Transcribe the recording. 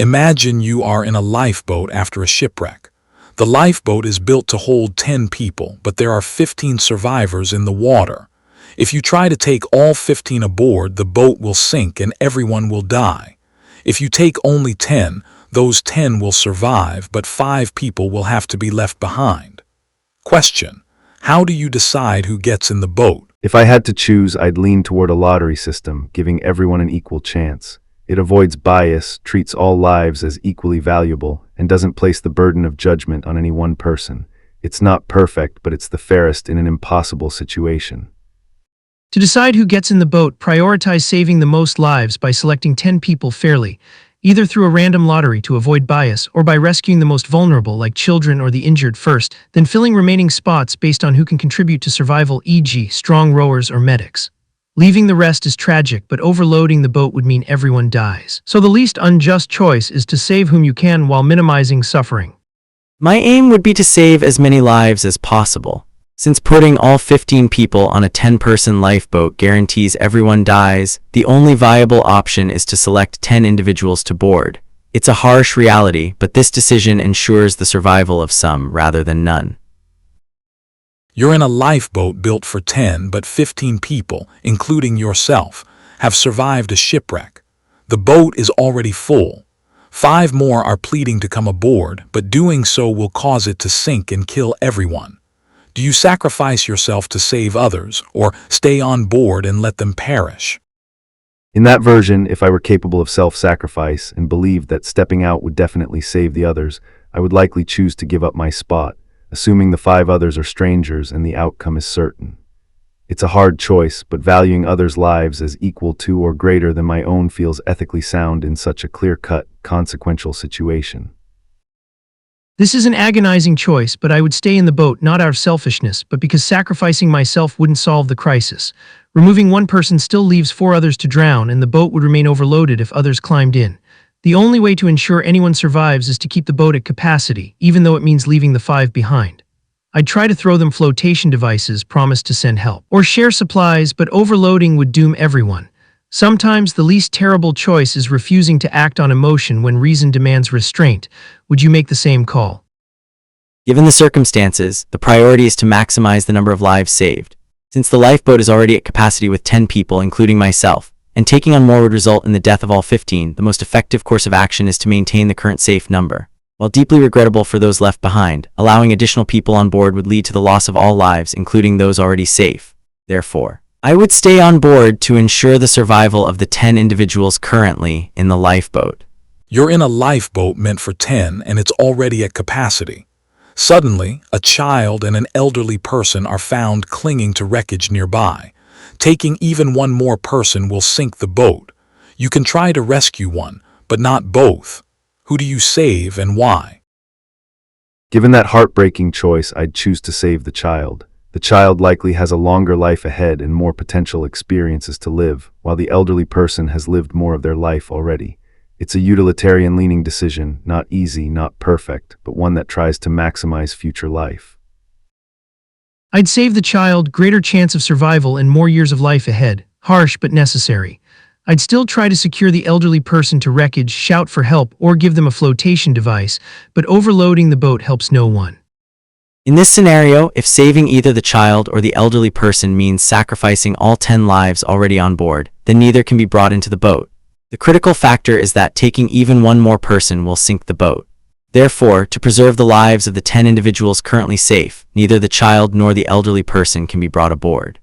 Imagine you are in a lifeboat after a shipwreck. The lifeboat is built to hold 10 people, but there are 15 survivors in the water. If you try to take all 15 aboard, the boat will sink and everyone will die. If you take only 10, those 10 will survive, but 5 people will have to be left behind. Question: how do you decide who gets in the boat? If I had to choose, I'd lean toward a lottery system, giving everyone an equal chance. It avoids bias, treats all lives as equally valuable, and doesn't place the burden of judgment on any one person. It's not perfect, but it's the fairest in an impossible situation. To decide who gets in the boat, prioritize saving the most lives by selecting 10 people fairly, either through a random lottery to avoid bias or by rescuing the most vulnerable like children or the injured first, then filling remaining spots based on who can contribute to survival, e.g. strong rowers or medics. Leaving the rest is tragic, but overloading the boat would mean everyone dies. So the least unjust choice is to save whom you can while minimizing suffering. My aim would be to save as many lives as possible. Since putting all 15 people on a 10-person lifeboat guarantees everyone dies, the only viable option is to select 10 individuals to board. It's a harsh reality, but this decision ensures the survival of some rather than none. You're in a lifeboat built for 10, but 15 people, including yourself, have survived a shipwreck. The boat is already full. 5 more are pleading to come aboard, but doing so will cause it to sink and kill everyone. Do you sacrifice yourself to save others, or stay on board and let them perish? In that version, if I were capable of self-sacrifice and believed that stepping out would definitely save the others, I would likely choose to give up my spot, assuming the 5 others are strangers and the outcome is certain. It's a hard choice, but valuing others' lives as equal to or greater than my own feels ethically sound in such a clear-cut, consequential situation. This is an agonizing choice, but I would stay in the boat not out of selfishness, but because sacrificing myself wouldn't solve the crisis. Removing one person still leaves 4 others to drown, and the boat would remain overloaded if others climbed in. The only way to ensure anyone survives is to keep the boat at capacity, even though it means leaving the 5 behind. I'd try to throw them flotation devices, promise to send help, or share supplies, but overloading would doom everyone. Sometimes the least terrible choice is refusing to act on emotion when reason demands restraint. Would you make the same call? Given the circumstances, the priority is to maximize the number of lives saved. Since the lifeboat is already at capacity with 10 people, including myself, and taking on more would result in the death of all 15, the most effective course of action is to maintain the current safe number. While deeply regrettable for those left behind, allowing additional people on board would lead to the loss of all lives, including those already safe. Therefore, I would stay on board to ensure the survival of the 10 individuals currently in the lifeboat. You're in a lifeboat meant for 10 and it's already at capacity. Suddenly, a child and an elderly person are found clinging to wreckage nearby. Taking even one more person will sink the boat. You can try to rescue one, but not both. Who do you save and why? Given that heartbreaking choice, I'd choose to save the child. The child likely has a longer life ahead and more potential experiences to live, while the elderly person has lived more of their life already. It's a utilitarian-leaning decision, not easy, not perfect, but one that tries to maximize future life. I'd save the child, greater chance of survival and more years of life ahead. Harsh but necessary. I'd still try to secure the elderly person to wreckage, shout for help, or give them a flotation device, but overloading the boat helps no one. In this scenario, if saving either the child or the elderly person means sacrificing all 10 lives already on board, then neither can be brought into the boat. The critical factor is that taking even one more person will sink the boat. Therefore, to preserve the lives of the 10 individuals currently safe, neither the child nor the elderly person can be brought aboard.